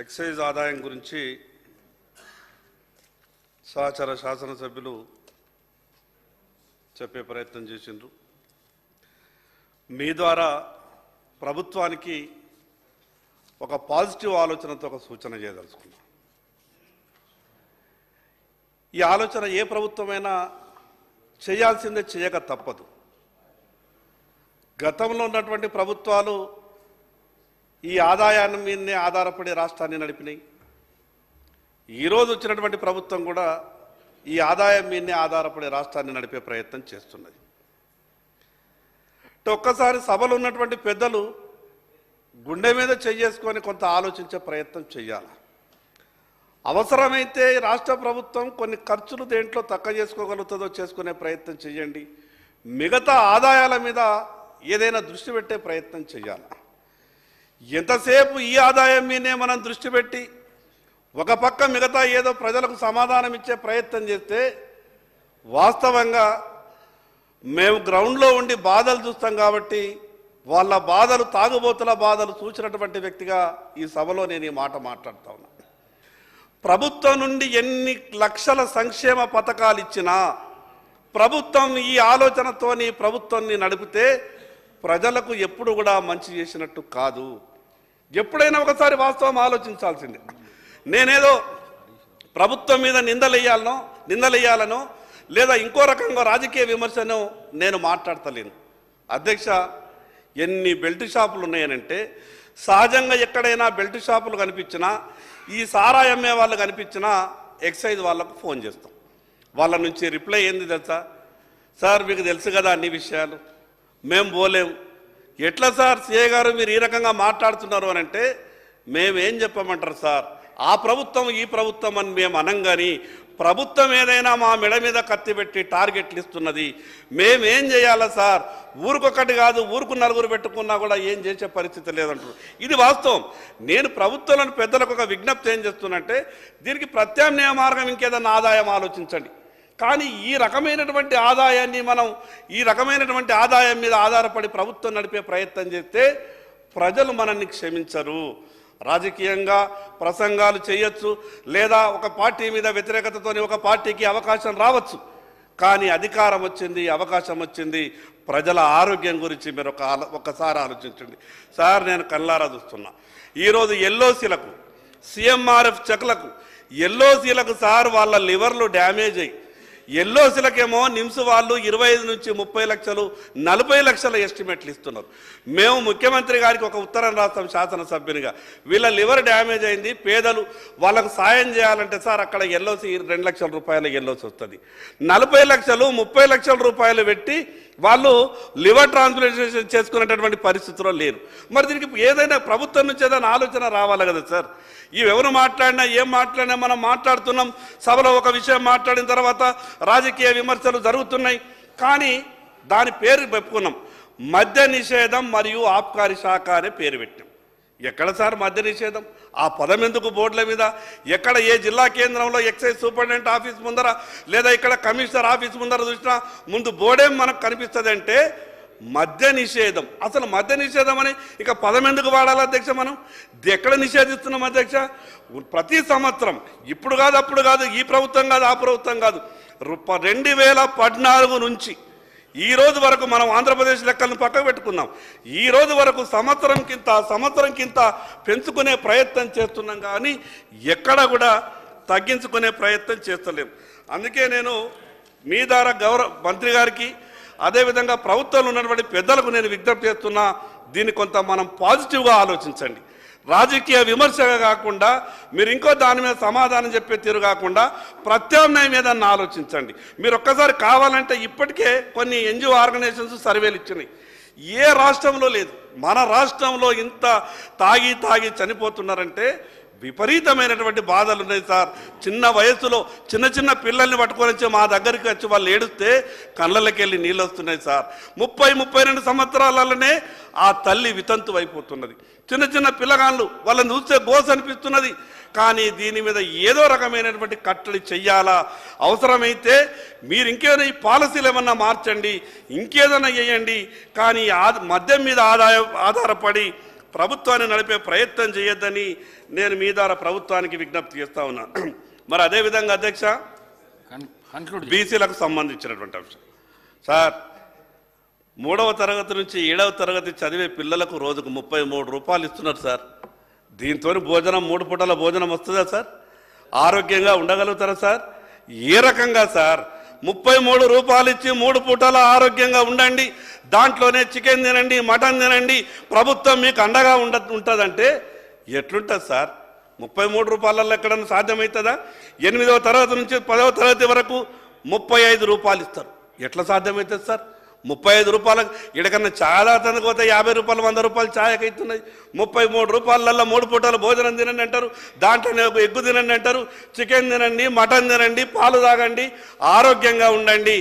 Excise ఆదాయం గురించి సహచర శాసనసభ్యులు చెప్పే ప్రయత్నం చేసిండ్రు. మీ ద్వారా ప్రభుత్వానికి ఒక పాజిటివ్ ఆలోచనతో ఒక సూచన చేయదలుచుకున్నాం. ఈ ఆలోచన ఏ ప్రభుత్వమైనా చేయాల్సిందే, చేయక తప్పదు. గతంలో ఉన్నటువంటి ప్రభుత్వాలు ఈ ఆదాయాన్ని మీదనే ఆధారపడి రాష్ట్రాన్ని నడిపినాయి. ఈరోజు వచ్చినటువంటి ప్రభుత్వం కూడా ఈ ఆదాయం మీదనే ఆధారపడి రాష్ట్రాన్ని నడిపే ప్రయత్నం చేస్తున్నది. ఒక్కసారి సభలో ఉన్నటువంటి పెద్దలు గుండె మీద చేసుకొని కొంత ఆలోచించే ప్రయత్నం చేయాలి. అవసరమైతే రాష్ట్ర ప్రభుత్వం కొన్ని ఖర్చులు దేంట్లో తక్కువ చేసుకోగలుగుతుందో చేసుకునే ప్రయత్నం చేయండి. మిగతా ఆదాయాల మీద ఏదైనా దృష్టి పెట్టే ప్రయత్నం చేయాలి. ఎంతసేపు ఈ ఆదాయం మీదనే మనం దృష్టి పెట్టి ఒక పక్క మిగతా ఏదో ప్రజలకు సమాధానం ఇచ్చే ప్రయత్నం చేస్తే వాస్తవంగా మేము గ్రౌండ్లో ఉండి బాధలు చూస్తాం కాబట్టి వాళ్ళ బాధలు, తాగుబోతుల బాధలు చూసినటువంటి వ్యక్తిగా ఈ సభలో నేను ఈ మాట మాట్లాడుతా ఉన్నా. ప్రభుత్వం నుండి ఎన్ని లక్షల సంక్షేమ పథకాలు ఇచ్చినా ప్రభుత్వం ఈ ఆలోచనతోని ప్రభుత్వాన్ని నడిపితే ప్రజలకు ఎప్పుడు కూడా మంచి చేసినట్టు కాదు. ఎప్పుడైనా ఒకసారి వాస్తవం ఆలోచించాల్సిందే. నేనేదో ప్రభుత్వం మీద నిందలేయాలనో లేదా ఇంకో రకంగా రాజకీయ విమర్శను నేను మాట్లాడతలేను. అధ్యక్ష, ఎన్ని బెల్ట్ షాపులు ఉన్నాయనంటే సహజంగా ఎక్కడైనా బెల్ట్ షాపులు కనిపించినా, ఈ సారాయి అమ్మే వాళ్ళు కనిపించినా ఎక్సైజ్ వాళ్ళకు ఫోన్ చేస్తాం. వాళ్ళ నుంచి రిప్లై ఏంది తెలుసా? సార్ మీకు తెలుసు కదా అన్ని విషయాలు, మేము పోలేం. ఎట్లా సార్ సిఏ గారు మీరు ఈ రకంగా మాట్లాడుతున్నారు అని అంటే మేమేం చెప్పమంటారు సార్, ఆ ప్రభుత్వం ఈ ప్రభుత్వం అని మేము అనం. కానీ ప్రభుత్వం ఏదైనా మా మెడ మీద కత్తి పెట్టి టార్గెట్లు ఇస్తున్నది, మేమేం చేయాలా సార్? ఊరికొకటి కాదు, ఊరుకు నలుగురు పెట్టుకున్నా కూడా ఏం చేసే పరిస్థితి లేదంటారు. ఇది వాస్తవం. నేను ప్రభుత్వంలోని పెద్దలకు ఒక విజ్ఞప్తి ఏం చేస్తున్నంటే దీనికి ప్రత్యామ్నాయ మార్గం ఇంకేదన్నా ఆదాయం ఆలోచించండి. కానీ ఈ రకమైనటువంటి ఆదాయం మీద ఆధారపడి ప్రభుత్వం నడిపే ప్రయత్నం చేస్తే ప్రజలు మనల్ని క్షమించరు. రాజకీయంగా ప్రసంగాలు చేయొచ్చు, లేదా ఒక పార్టీ మీద వ్యతిరేకతతోని ఒక పార్టీకి అవకాశం రావచ్చు. కానీ అధికారం వచ్చింది, అవకాశం వచ్చింది, ప్రజల ఆరోగ్యం గురించి మీరు ఒక్కసారి ఆలోచించండి. సార్ నేను కళ్ళారా చూస్తున్నా, ఈరోజు ఎల్ఓసీలకు, సిఎంఆర్ఎఫ్ చెక్లకు, ఎల్ఓసీలకు సార్ వాళ్ళ లివర్లు డ్యామేజ్ అయ్యి, ఎల్ఓసీలకేమో నిమ్స్ వాళ్ళు 25 నుంచి 30 లక్షలు 40 లక్షల ఎస్టిమేట్లు ఇస్తున్నారు. మేము ముఖ్యమంత్రి గారికి ఒక ఉత్తరం రాస్తాం శాసనసభ్యునిగా, వీళ్ళ లివర్ డ్యామేజ్ అయింది, పేదలు వాళ్ళకు సాయం చేయాలంటే సార్ అక్కడ ఎల్ఓసీ 2 లక్షల రూపాయల ఎల్ఓసీ వస్తుంది. 40 లక్షలు 30 లక్షల రూపాయలు పెట్టి వాళ్ళు లివర్ ట్రాన్స్ప్లాంటేషన్ చేసుకునేటటువంటి పరిస్థితిలో లేరు. మరి దీనికి ఏదైనా ప్రభుత్వం నుంచి ఏదైనా ఆలోచన రావాలి కదా సార్. ఎవరు మాట్లాడినా ఏం మాట్లాడినా మనం మాట్లాడుతున్నాం. సభలో ఒక విషయం మాట్లాడిన తర్వాత రాజకీయ విమర్శలు జరుగుతున్నాయి. కానీ దాని పేరు పెట్టుకున్నాం, మద్య నిషేధం మరియు ఆబ్కారీ శాఖ అనే పేరు పెట్టాం. ఎక్కడ సార్ మద్య నిషేధం? ఆ పదం ఎందుకు బోర్డుల మీద? ఎక్కడ ఏ జిల్లా కేంద్రంలో ఎక్సైజ్ సూపరింటెండెంట్ ఆఫీస్ ముందర లేదా ఇక్కడ కమిషనర్ ఆఫీస్ ముందర చూసినా ముందు బోర్డేం మనకు కనిపిస్తుంది అంటే మద్య నిషేధం. అసలు మద్య నిషేధం అని ఇక పదం ఎందుకు వాడాలి అధ్యక్ష? మనం ఎక్కడ నిషేధిస్తున్నాం అధ్యక్ష? ప్రతి సంవత్సరం, ఇప్పుడు కాదు అప్పుడు కాదు, ఈ ప్రభుత్వం కాదు ఆ ప్రభుత్వం కాదు, 2014 నుంచి ఈ రోజు వరకు మనం ఆంధ్రప్రదేశ్ లెక్కలను పక్కకు పెట్టుకున్నాం. ఈ రోజు వరకు సంవత్సరం కింద పెంచుకునే ప్రయత్నం చేస్తున్నాం, కానీ ఎక్కడ కూడా తగ్గించుకునే ప్రయత్నం చేస్తలేం. అందుకే నేను మీ ద్వారా మంత్రి గారికి, అదేవిధంగా ప్రభుత్వంలో ఉన్నటువంటి పెద్దలకు నేను విజ్ఞప్తి చేస్తున్నా, దీన్ని కొంత మనం పాజిటివ్గా ఆలోచించండి. రాజకీయ విమర్శగా కాకుండా, మీరు ఇంకో దాని మీద సమాధానం చెప్పే తీరు కాకుండా ప్రత్యామ్నాయం మీద ఆలోచించండి. మీరు ఒక్కసారి కావాలంటే ఇప్పటికే కొన్ని ఎన్జిఓ ఆర్గనైజేషన్స్ సర్వేలు ఇచ్చినాయి. ఏ రాష్ట్రంలో లేదు, మన రాష్ట్రంలో ఇంత తాగి చనిపోతున్నారంటే విపరీతమైనటువంటి బాధలు ఉన్నాయి సార్. చిన్న వయసులో చిన్న పిల్లల్ని పట్టుకొని వచ్చి మా దగ్గరికి వచ్చి వాళ్ళు ఏడుస్తే కళ్ళకి వెళ్ళి నీళ్ళు వస్తున్నాయి సార్. 30-32 సంవత్సరాలనే ఆ తల్లి వితంతు అయిపోతున్నది. చిన్న పిల్లగాళ్ళు వాళ్ళని చూస్తే గోస అనిపిస్తున్నది. కానీ దీని మీద ఏదో రకమైనటువంటి కట్టడి చెయ్యాలా. అవసరమైతే మీరు ఇంకేదైనా ఈ పాలసీలు ఏమన్నా మార్చండి, ఇంకేదైనా చేయండి. కానీ మద్యం మీద ఆధారపడి ప్రభుత్వాన్ని నడిపే ప్రయత్నం చేయొద్దని నేను మీ ద్వారా ప్రభుత్వానికి విజ్ఞప్తి చేస్తా ఉన్నాను. మరి అదేవిధంగా అధ్యక్ష, బీసీలకు సంబంధించినటువంటి అంశం సార్, 3వ తరగతి నుంచి 7వ తరగతి చదివే పిల్లలకు రోజుకు 33 రూపాయలు ఇస్తున్నారు సార్. దీంతో భోజనం 3 పూటల భోజనం వస్తుందా సార్? ఆరోగ్యంగా ఉండగలుగుతారా సార్? ఏ రకంగా సార్? 33 రూపాయలు ఇచ్చి 3 పూటల ఆరోగ్యంగా ఉండండి, దాంట్లోనే చికెన్ తినండి, మటన్ తినండి, ప్రభుత్వం మీకు అండగా ఉంటుందంటే ఎట్లుంటుంది సార్? 33 రూపాయలలో ఎక్కడన్నా సాధ్యమవుతుందా? 8వ తరగతి నుంచి 10వ తరగతి వరకు 35 రూపాయలు ఇస్తారు. ఎట్లా సాధ్యమవుతుంది సార్? 35 రూపాయలకు ఇక్కడికన్నా చాలా తనకు పోతే 50 రూపాయలు 100 రూపాయలు ఛాయకి అవుతున్నాయి. 33 రూపాయలలో 3 పూటలు భోజనం తినండి అంటారు, దాంట్లోనే ఎగ్గు తినండి అంటారు, చికెన్ తినండి, మటన్ తినండి, పాలు తాగండి, ఆరోగ్యంగా ఉండండి,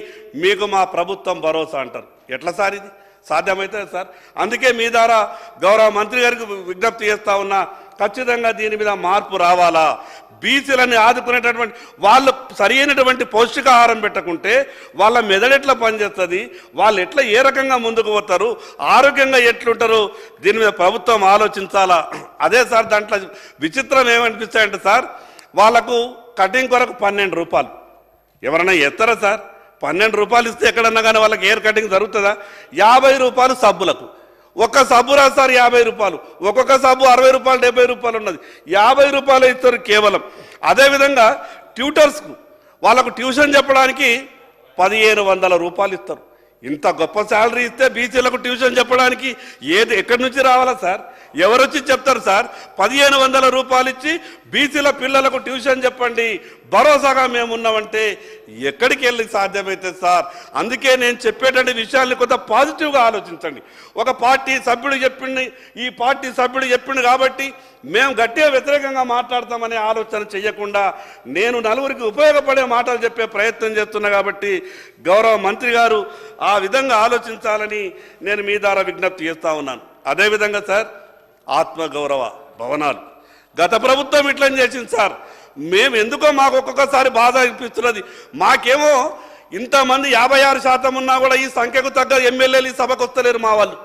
మీకు మా ప్రభుత్వం భరోసా అంటారు. ఎట్లా సార్ ఇది సాధ్యమవుతుంది సార్? అందుకే మీ ద్వారా గౌరవ మంత్రి గారికి విజ్ఞప్తి చేస్తా ఉన్నా, ఖచ్చితంగా దీని మీద మార్పు రావాలా. బీసీలని ఆదుకునేటటువంటి వాళ్ళు సరి అయినటువంటి పౌష్టికాహారం పెట్టకుంటే వాళ్ళ మెదడెట్లా పనిచేస్తుంది, వాళ్ళు ఎట్లా ఏ రకంగా ముందుకు పోతారు, ఆరోగ్యంగా ఎట్లుంటారు, దీని మీద ప్రభుత్వం ఆలోచించాలా. అదే సార్ దాంట్లో విచిత్రం ఏమనిపిస్తాయంటే సార్, వాళ్ళకు కటింగ్ కొరకు 12 రూపాయలు. ఎవరైనా ఎత్తరా సార్? 12 రూపాయలు ఇస్తే ఎక్కడన్నా కానీ వాళ్ళకి హెయిర్ కటింగ్ జరుగుతుందా? 50 రూపాయలు సబ్బులకు. ఒక్క సబ్బు రా సార్ 50 రూపాయలు, ఒక్కొక్క సబ్బు 60 రూపాయలు 70 రూపాయలు ఉన్నది, 50 రూపాయలు ఇస్తారు కేవలం. అదేవిధంగా ట్యూటర్స్కు వాళ్ళకు ట్యూషన్ చెప్పడానికి 1500 రూపాయలు ఇస్తారు. ఇంత గొప్ప శాలరీ ఇస్తే బీసీలకు ట్యూషన్ చెప్పడానికి ఎక్కడి నుంచి రావాలా సార్? ఎవరొచ్చి చెప్తారు సార్? 1500 రూపాయలు ఇచ్చి బీసీల పిల్లలకు ట్యూషన్ చెప్పండి, భరోసాగా మేము ఉన్నామంటే ఎక్కడికి వెళ్ళి సాధ్యమైతే సార్? అందుకే నేను చెప్పేటువంటి విషయాన్ని కొంత పాజిటివ్గా ఆలోచించండి. ఒక పార్టీ సభ్యుడు చెప్పింది, ఈ పార్టీ సభ్యుడు చెప్పింది కాబట్టి మేము గట్టిగా వ్యతిరేకంగా మాట్లాడతామనే ఆలోచన చేయకుండా నేను నలుగురికి ఉపయోగపడే మాటలు చెప్పే ప్రయత్నం చేస్తున్నా కాబట్టి గౌరవ మంత్రి గారు ఆ విధంగా ఆలోచించాలని నేను మీ ద్వారా విజ్ఞప్తి చేస్తా ఉన్నాను. అదేవిధంగా సార్, ఆత్మగౌరవ భవనాలు గత ప్రభుత్వం ఇట్లా చేసింది సార్. మేము ఎందుకో మాకు ఒక్కొక్కసారి బాధ అనిపిస్తున్నది. మాకేమో ఇంతమంది 56% ఉన్నా కూడా ఈ సంఖ్యకు తగ్గ ఎమ్మెల్యేలు ఈ సభకు వస్తలేరు మా వాళ్ళు.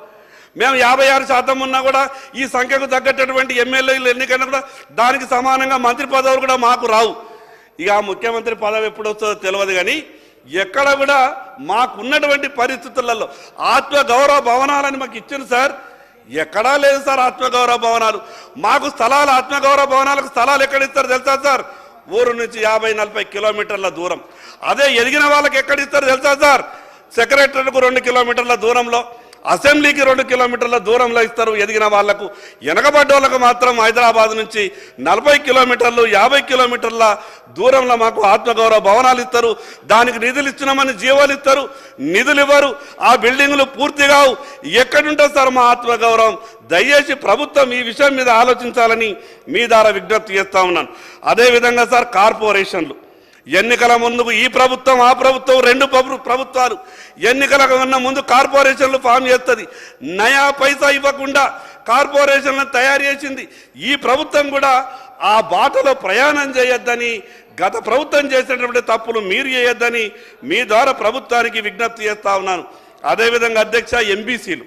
మేము 56% ఉన్నా కూడా ఈ సంఖ్యకు తగ్గట్టటువంటి ఎమ్మెల్యేలు ఎన్నికైనా కూడా దానికి సమానంగా మంత్రి పదవులు కూడా మాకు రావు. ఇక ముఖ్యమంత్రి పదవి ఎప్పుడు వస్తుందో తెలియదు, కానీ ఎక్కడ కూడా మాకున్నటువంటి పరిస్థితులలో ఆత్మగౌరవ భవనాలని మాకు ఇచ్చింది సార్. ఎక్కడా లేదు సార్ ఆత్మగౌరవ భవనాలు. మాకు స్థలాలు, ఆత్మగౌరవ భవనాలకు స్థలాలు ఎక్కడిస్తారు తెలుసా సార్? ఊరు నుంచి 50-40 కిలోమీటర్ల దూరం. అదే ఎదిగిన వాళ్ళకి ఎక్కడిస్తారు తెలుసా సార్? సెక్రటరీకు 2 కిలోమీటర్ల దూరంలో, అసెంబ్లీకి 2 కిలోమీటర్ల దూరంలో ఇస్తారు ఎదిగిన వాళ్లకు. వెనకబడ్డ వాళ్ళకు మాత్రం హైదరాబాద్ నుంచి 40 కిలోమీటర్లు 50 కిలోమీటర్ల దూరంలో మాకు ఆత్మగౌరవ భవనాలు ఇస్తారు. దానికి నిధులు ఇచ్చినామని జీవోలు ఇస్తారు, నిధులు ఇవ్వరు, ఆ బిల్డింగులు పూర్తిగా ఎక్కడుంటుంది సార్ మా ఆత్మగౌరవం? దయచేసి ప్రభుత్వం ఈ విషయం మీద ఆలోచించాలని మీ ద్వారా విజ్ఞప్తి చేస్తా ఉన్నాను. అదేవిధంగా సార్, కార్పొరేషన్లు ఎన్నికల ముందు ఈ ప్రభుత్వం ఆ ప్రభుత్వం 2 ప్రభుత్వాలు ఎన్నికలకు ముందు కార్పొరేషన్లు ఫామ్ చేస్తుంది. నయా పైసా ఇవ్వకుండా కార్పొరేషన్లను తయారు చేసింది. ఈ ప్రభుత్వం కూడా ఆ బాటలో ప్రయాణం చేయొద్దని, గత ప్రభుత్వం చేసినటువంటి తప్పులు మీరు చేయొద్దని మీ ద్వారా ప్రభుత్వానికి విజ్ఞప్తి చేస్తా ఉన్నాను. అదేవిధంగా అధ్యక్ష, ఎంబీసీలు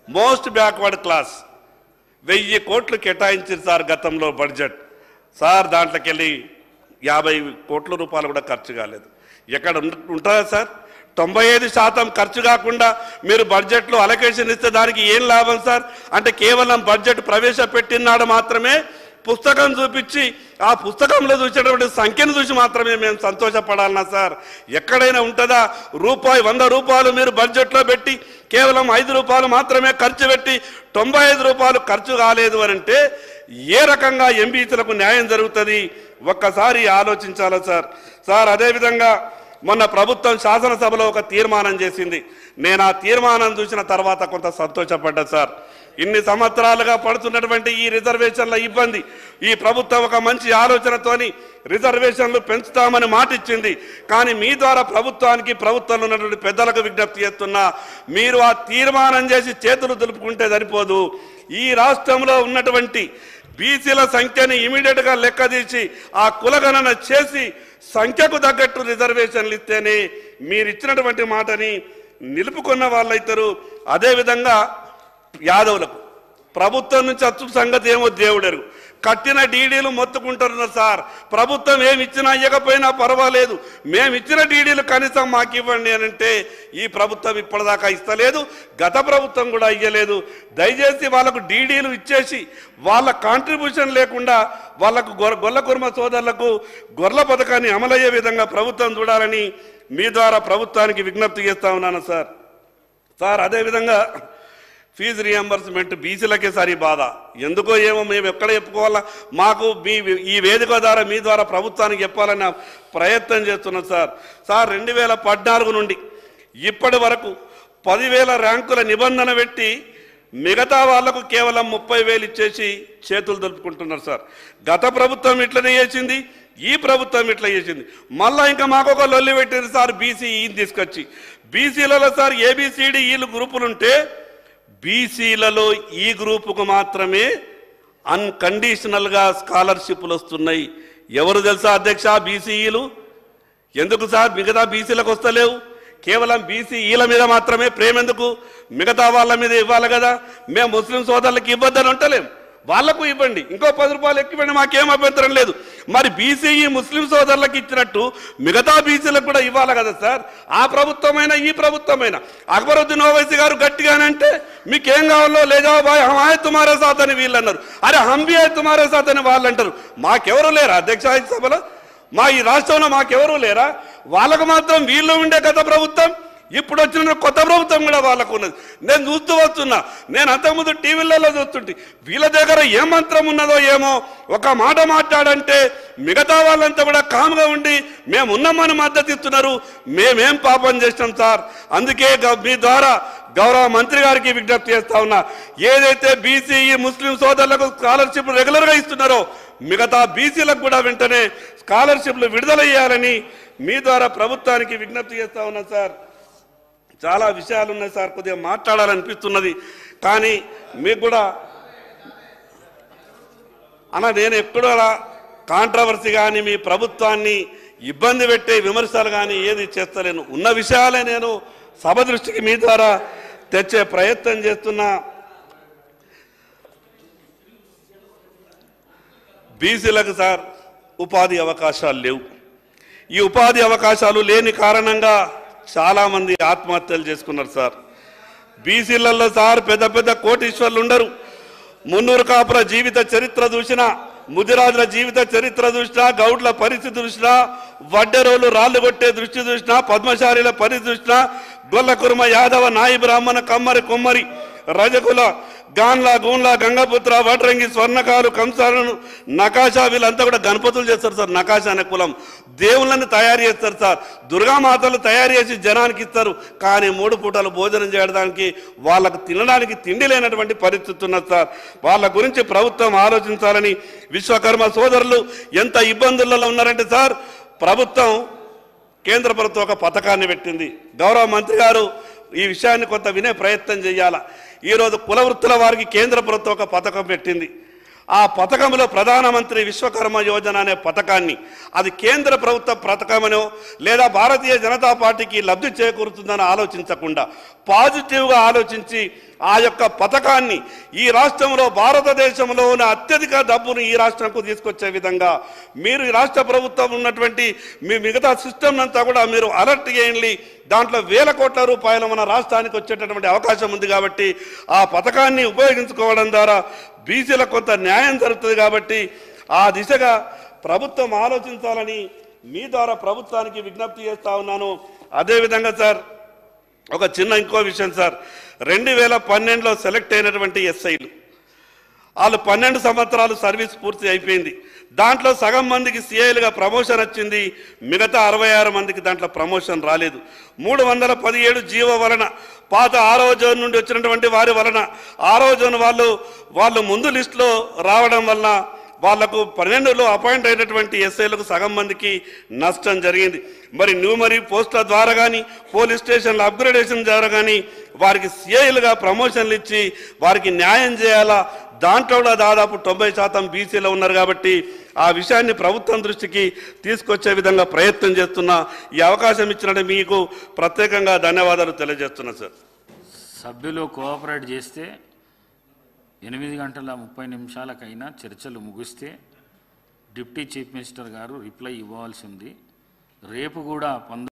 మోస్ట్ బ్యాక్వర్డ్ క్లాస్ 1000 కోట్లు కేటాయించారు సార్ గతంలో బడ్జెట్ సార్. దాంట్లోకి వెళ్ళి 50 కోట్ల రూపాయలు కూడా ఖర్చు కాలేదు. ఎక్కడ ఉంటుందా సార్? 95% ఖర్చు కాకుండా మీరు బడ్జెట్లో అలొకేషన్ ఇస్తే దానికి ఏం లాభం సార్? అంటే కేవలం బడ్జెట్ ప్రవేశపెట్టినాడు మాత్రమే పుస్తకం చూపించి ఆ పుస్తకంలో చూసేటువంటి సంఖ్యను చూసి మాత్రమే మేము సంతోషపడాలన్నా సార్? ఎక్కడైనా ఉంటుందా? 100 రూపాయలు మీరు బడ్జెట్లో పెట్టి కేవలం 5 రూపాయలు మాత్రమే ఖర్చు పెట్టి 95 రూపాయలు ఖర్చు కాలేదు అని అంటే ఏ రకంగా ఎంబీసీలకు న్యాయం జరుగుతుంది? ఒక్కసారి ఆలోచించాలి సార్. సార్, అదేవిధంగా మొన్న ప్రభుత్వం శాసనసభలో ఒక తీర్మానం చేసింది. నేను ఆ తీర్మానం చూసిన తర్వాత కొంత సంతోషపడ్డా సార్. ఇన్ని సంవత్సరాలుగా పడుతున్నటువంటి ఈ రిజర్వేషన్ల ఇబ్బంది, ఈ ప్రభుత్వం ఒక మంచి ఆలోచనతోని రిజర్వేషన్లు పెంచుతామని మాట ఇచ్చింది. కానీ మీ ద్వారా ప్రభుత్వానికి, ప్రభుత్వంలో ఉన్నటువంటి పెద్దలకు విజ్ఞప్తి చేస్తున్నా, మీరు ఆ తీర్మానం చేసి చేతులు దులుపుకుంటే సరిపోదు. ఈ రాష్ట్రంలో ఉన్నటువంటి బీసీల సంఖ్యని ఇమీడియట్గా లెక్కదీసి ఆ కులగణన చేసి సంఖ్యకు తగ్గట్టు రిజర్వేషన్లు ఇస్తేనే మీరు ఇచ్చినటువంటి మాటని నిలుపుకున్న వాళ్ళైతారు. అదేవిధంగా యాదవులకు ప్రభుత్వం నుంచి అచ్చు సంగతి ఏమో దేవుడెరు. కట్టిన డీడీలు మొత్తుకుంటున్నారు సార్. ప్రభుత్వం ఏమి ఇచ్చినా ఇవ్వకపోయినా పర్వాలేదు, మేము ఇచ్చిన డీడీలు కనీసం మాకు ఇవ్వండి అని అంటే ఈ ప్రభుత్వం ఇప్పటిదాకా ఇస్తలేదు, గత ప్రభుత్వం కూడా ఇవ్వలేదు. దయచేసి వాళ్ళకు డీడీలు ఇచ్చేసి వాళ్ళ కాంట్రిబ్యూషన్ లేకుండా వాళ్ళకు గొల్ల కుర్మ సోదరులకు గొర్రెల పథకాన్ని అమలయ్యే విధంగా ప్రభుత్వం చూడాలని మీ ద్వారా ప్రభుత్వానికి విజ్ఞప్తి చేస్తా ఉన్నాను సార్. అదేవిధంగా ఫీజు రియంబర్స్మెంట్ బీసీలకే సరి బాధ ఎందుకో ఏమో మేము ఎక్కడ చెప్పుకోవాలా, మాకు ఈ వేదిక ద్వారా మీ ద్వారా ప్రభుత్వానికి చెప్పాలన్న ప్రయత్నం చేస్తున్నాం సార్. 2014 నుండి ఇప్పటి వరకు 10,000 ర్యాంకుల నిబంధన పెట్టి మిగతా వాళ్లకు కేవలం 30,000 ఇచ్చేసి చేతులు దులుపుకుంటున్నారు సార్. గత ప్రభుత్వం ఇట్లనే చేసింది, ఈ ప్రభుత్వం ఇట్లా చేసింది. మళ్ళా ఇంకా మాకు ఒక లొల్లి పెట్టింది సార్ బీసీఈని తీసుకొచ్చి. బీసీలలో సార్ ABCDEలు గ్రూపులుంటే బీసీలలో ఈ గ్రూపుకు మాత్రమే అన్కండిషనల్గా స్కాలర్షిప్లు వస్తున్నాయి. ఎవరు తెలుసా అధ్యక్ష? బీసీఈలు. ఎందుకు సార్ మిగతా బీసీలకు వస్తలేవు? కేవలం బీసీఈల మీద మాత్రమే ప్రేమ ఎందుకు? మిగతా వాళ్ళ మీద ఇవ్వాలి కదా. మేము ముస్లిం సోదరులకు ఇవ్వద్దని అంటలేం, వాళ్లకు ఇవ్వండి, ఇంకో 10 రూపాయలు ఎక్కువండి, మాకేం అభ్యంతరం లేదు. మరి బీసీఈ ముస్లిం సోదరులకు ఇచ్చినట్టు మిగతా బీసీలకు కూడా ఇవ్వాలి కదా సార్. ఆ ప్రభుత్వమైనా ఈ ప్రభుత్వమైనా అక్బరుద్దీన్ ఓవైసీ గారు గట్టిగానంటే మీకేం కావాలో లేజా బాయ్ హమాయ్ తుమారే సాత్ అని వీళ్ళు అన్నారు. అరే హంబీ హై తుమారే సాత్ అని వాళ్ళు అంటారు. మాకెవరు లేరా అధ్యక్ష సభలో? మా ఈ రాష్ట్రంలో మాకెవరు లేరా? వాళ్ళకు మాత్రం వీళ్ళు ఉండే గత ప్రభుత్వం, ఇప్పుడు వచ్చిన కొత్త ప్రభుత్వం కూడా వాళ్ళకు ఉన్నది. నేను చూస్తూ వస్తున్నా, నేను అంతకుముందు టీవీలలో చూస్తుంటే వీళ్ళ దగ్గర ఏ మంత్రం ఉన్నదో ఏమో, ఒక మాట మాట్లాడంటే మిగతా వాళ్ళంతా కూడా కామ్గా ఉండి మేము ఉన్నామని మద్దతు ఇస్తున్నారు. మేమేం పాపం చేస్తాం సార్? అందుకే మీ ద్వారా గౌరవ మంత్రి గారికి విజ్ఞప్తి చేస్తా ఉన్నా, ఏదైతే బీసీఈ ముస్లిం సోదరులకు స్కాలర్షిప్ రెగ్యులర్గా ఇస్తున్నారో మిగతా బీసీలకు కూడా వెంటనే స్కాలర్షిప్లు విడుదల చేయాలని మీ ద్వారా ప్రభుత్వానికి విజ్ఞప్తి చేస్తా ఉన్నా సార్. చాలా విషయాలు ఉన్నాయి సార్, కొద్దిగా మాట్లాడాలనిపిస్తున్నది, కానీ మీకు కూడా నేను ఎప్పుడూ కాంట్రవర్సీ కానీ మీ ప్రభుత్వాన్ని ఇబ్బంది పెట్టే విమర్శలు కానీ ఏది చేస్తలేను. ఉన్న విషయాలే నేను సభ దృష్టికి మీ ద్వారా తెచ్చే ప్రయత్నం చేస్తున్నా. బీసీలకు సార్ ఉపాధి అవకాశాలు లేవు. ఈ ఉపాధి అవకాశాలు లేని కారణంగా చాలామంది ఆత్మహత్యలు చేసుకున్నారు సార్. బీసీలలో సార్ పెద్ద పెద్ద కోటీశ్వర్లు ఉండరు. మున్నూరు కాపుల జీవిత చరిత్ర చూసినా, ముదిరాజుల జీవిత చరిత్ర చూసినా, గౌడ్ల పరిస్థితి చూసినా, వడ్డెరోలు రాళ్ళు కొట్టే దృష్టి చూసినా, పద్మశాలిల పరిస్థితి చూసినా, గొల్ల కుర్మ యాదవ నాయి బ్రాహ్మణ కమ్మరి కొమ్మరి రజకుల గాన్ల గూన్ల గంగపుత్ర వడ్రంగి స్వర్ణకారు కంసాలను నకాశా వీళ్ళంతా కూడా గణపతులు చేస్తారు సార్. నకాశా అనే కులం దేవుళ్ళని తయారు చేస్తారు సార్. దుర్గామాతలు తయారు చేసి జనానికి ఇస్తారు, కానీ 3 పూటలు భోజనం చేయడానికి వాళ్ళకు తినడానికి తిండి లేనటువంటి పరిస్థితి ఉన్నది సార్. వాళ్ళ గురించి ప్రభుత్వం ఆలోచించాలని, విశ్వకర్మ సోదరులు ఎంత ఇబ్బందులలో ఉన్నారంటే సార్, ప్రభుత్వం కేంద్ర ప్రభుత్వం ఒక పథకాన్ని పెట్టింది. గౌరవ మంత్రి గారు ఈ విషయాన్ని కొంత వినే ప్రయత్నం చేయాల. ఈరోజు కుల వృత్తుల వారికి కేంద్ర ప్రభుత్వం ఒక పథకం పెట్టింది. ఆ పథకంలో ప్రధానమంత్రి విశ్వకర్మ యోజన అనే పథకాన్ని, అది కేంద్ర ప్రభుత్వ పథకమనో లేదా భారతీయ జనతా పార్టీకి లబ్ధి చేకూరుతుందని ఆలోచించకుండా పాజిటివ్గా ఆలోచించి ఆ యొక్క పథకాన్ని ఈ రాష్ట్రంలో, భారతదేశంలో ఉన్న అత్యధిక డబ్బును ఈ రాష్ట్రంకు తీసుకొచ్చే విధంగా మీరు ఈ రాష్ట్ర ప్రభుత్వం ఉన్నటువంటి మీ మిగతా సిస్టమ్ అంతా కూడా మీరు అలర్ట్ చేయండి. దాంట్లో 1,000 కోట్ల రూపాయలు మన రాష్ట్రానికి వచ్చేటటువంటి అవకాశం ఉంది. కాబట్టి ఆ పథకాన్ని ఉపయోగించుకోవడం ద్వారా బీసీలకు కొంత న్యాయం జరుగుతుంది. కాబట్టి ఆ దిశగా ప్రభుత్వం ఆలోచించాలని మీ ద్వారా ప్రభుత్వానికి విజ్ఞప్తి చేస్తా ఉన్నాను. అదేవిధంగా సార్ ఒక చిన్న ఇంకో విషయం సార్, 2012లో సెలెక్ట్ అయినటువంటి ఎస్ఐలు వాళ్ళు 12 సంవత్సరాలు సర్వీస్ పూర్తి అయిపోయింది. దాంట్లో సగం మందికి సిఐలుగా ప్రమోషన్ వచ్చింది, మిగతా 66 మందికి దాంట్లో ప్రమోషన్ రాలేదు. 317 జీవో వలన, పాత 6వ జోన్ నుండి వచ్చినటువంటి వారి వలన 6వ జోన్ వాళ్ళు ముందు లిస్టులో రావడం వలన వాళ్లకు 12లో అపాయింట్ అయినటువంటి ఎస్ఐలకు సగం మందికి నష్టం జరిగింది. మరి న్యూమరీ పోస్టుల ద్వారా కానీ, పోలీస్ స్టేషన్ల అప్గ్రేడేషన్ ద్వారా కానీ వారికి సిఐలుగా ప్రమోషన్లు ఇచ్చి వారికి న్యాయం చేయాలా. దాంట్లో కూడా దాదాపు 90% బీసీలో ఉన్నారు. కాబట్టి ఆ విషయాన్ని ప్రభుత్వం దృష్టికి తీసుకొచ్చే విధంగా ప్రయత్నం చేస్తున్నా. ఈ అవకాశం ఇచ్చినట్టు మీకు ప్రత్యేకంగా ధన్యవాదాలు తెలియజేస్తున్నా సార్. సభ్యులు కోఆపరేట్ చేస్తే 8:30 చర్చలు ముగిస్తే డిప్యూటీ చీఫ్ మినిస్టర్ గారు రిప్లై ఇవ్వాల్సి ఉంది. రేపు కూడా